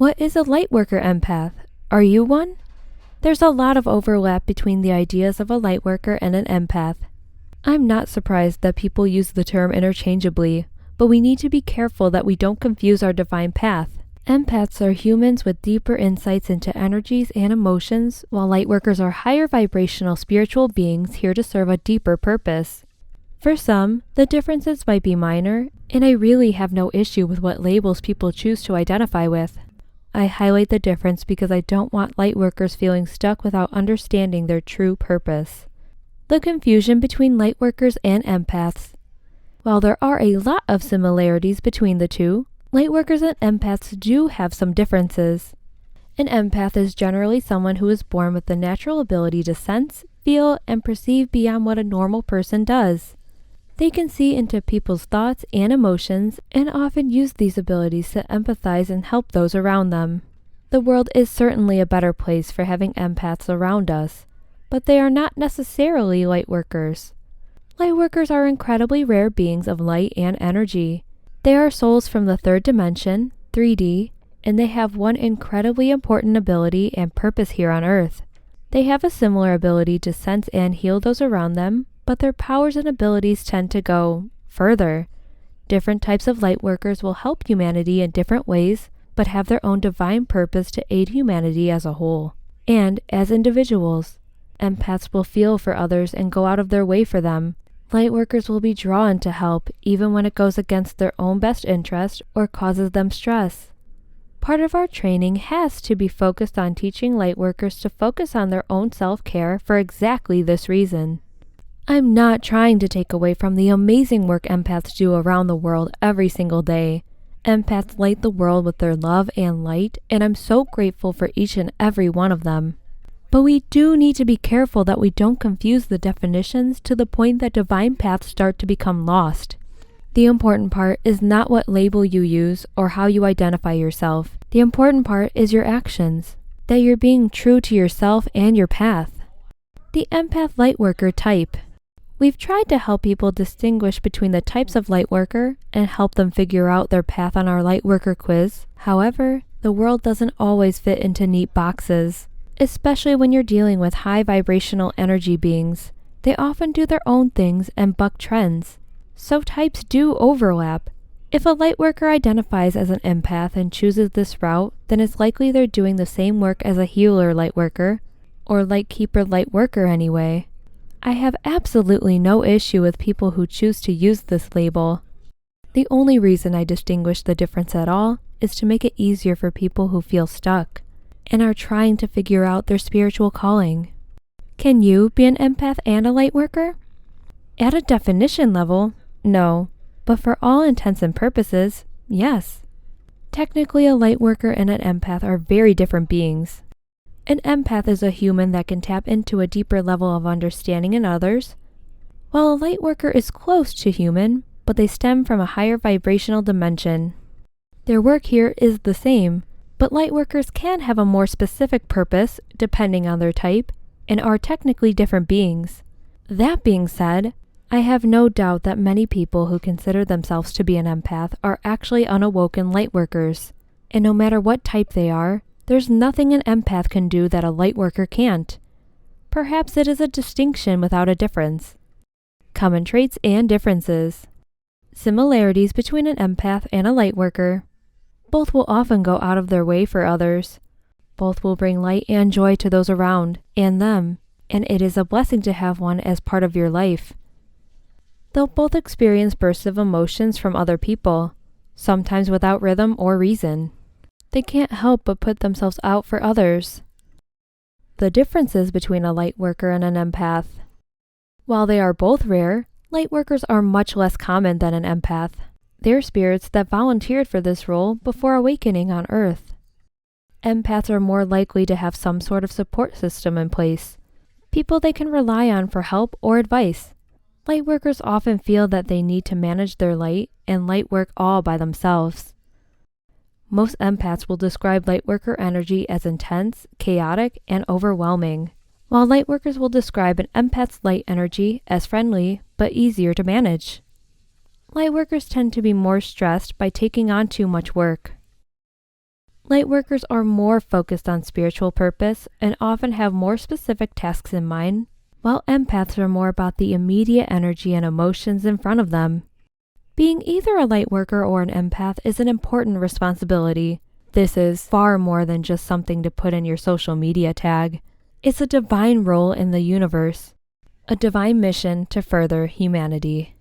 What is a Lightworker Empath? Are you one? There's a lot of overlap between the ideas of a Lightworker and an empath. I'm not surprised that people use the term interchangeably, but we need to be careful that we don't confuse our divine path. Empaths are humans with deeper insights into energies and emotions, while Lightworkers are higher vibrational spiritual beings here to serve a deeper purpose. For some, the differences might be minor, and I really have no issue with what labels people choose to identify with. I highlight the difference because I don't want Lightworkers feeling stuck without understanding their true purpose. The confusion between Lightworkers and empaths. While there are a lot of similarities between the two, Lightworkers and empaths do have some differences. An empath is generally someone who is born with the natural ability to sense, feel, and perceive beyond what a normal person does. They can see into people's thoughts and emotions and often use these abilities to empathize and help those around them. The world is certainly a better place for having empaths around us, but they are not necessarily Lightworkers. Lightworkers are incredibly rare beings of light and energy. They are souls from the third dimension, 3D, and they have one incredibly important ability and purpose here on Earth. They have a similar ability to sense and heal those around them, but their powers and abilities tend to go further. Different types of Lightworkers will help humanity in different ways, but have their own divine purpose to aid humanity as a whole. And as individuals, empaths will feel for others and go out of their way for them. Lightworkers will be drawn to help even when it goes against their own best interest or causes them stress. Part of our training has to be focused on teaching Lightworkers to focus on their own self-care for exactly this reason. I'm not trying to take away from the amazing work empaths do around the world every single day. Empaths light the world with their love and light, and I'm so grateful for each and every one of them. But we do need to be careful that we don't confuse the definitions to the point that divine paths start to become lost. The important part is not what label you use or how you identify yourself. The important part is your actions, that you're being true to yourself and your path. The empath Lightworker type. We've tried to help people distinguish between the types of Lightworker and help them figure out their path on our Lightworker quiz. However, the world doesn't always fit into neat boxes, especially when you're dealing with high vibrational energy beings. They often do their own things and buck trends, so types do overlap. If a Lightworker identifies as an empath and chooses this route, then it's likely they're doing the same work as a healer Lightworker, or Lightkeeper Lightworker anyway. I have absolutely no issue with people who choose to use this label. The only reason I distinguish the difference at all is to make it easier for people who feel stuck and are trying to figure out their spiritual calling. Can you be an empath and a Lightworker? At a definition level, no, but for all intents and purposes, yes. Technically, a Lightworker and an empath are very different beings. An empath is a human that can tap into a deeper level of understanding in others, while a Lightworker is close to human, but they stem from a higher vibrational dimension. Their work here is the same, but Lightworkers can have a more specific purpose depending on their type, and are technically different beings. That being said, I have no doubt that many people who consider themselves to be an empath are actually unawoken Lightworkers, and no matter what type they are, there's nothing an empath can do that a Lightworker can't. Perhaps it is a distinction without a difference. Common traits and differences. Similarities between an empath and a Lightworker. Both will often go out of their way for others. Both will bring light and joy to those around and them, and it is a blessing to have one as part of your life. They'll both experience bursts of emotions from other people, sometimes without rhythm or reason. They can't help but put themselves out for others. The differences between a Lightworker and an empath. While they are both rare, Lightworkers are much less common than an empath. They're spirits that volunteered for this role before awakening on Earth. Empaths are more likely to have some sort of support system in place, people they can rely on for help or advice. Lightworkers often feel that they need to manage their light and light work all by themselves. Most empaths will describe Lightworker energy as intense, chaotic, and overwhelming, while Lightworkers will describe an empath's light energy as friendly but easier to manage. Lightworkers tend to be more stressed by taking on too much work. Lightworkers are more focused on spiritual purpose and often have more specific tasks in mind, while empaths are more about the immediate energy and emotions in front of them. Being either a lightworker or an empath is an important responsibility. This is far more than just something to put in your social media tag. It's a divine role in the universe, a divine mission to further humanity.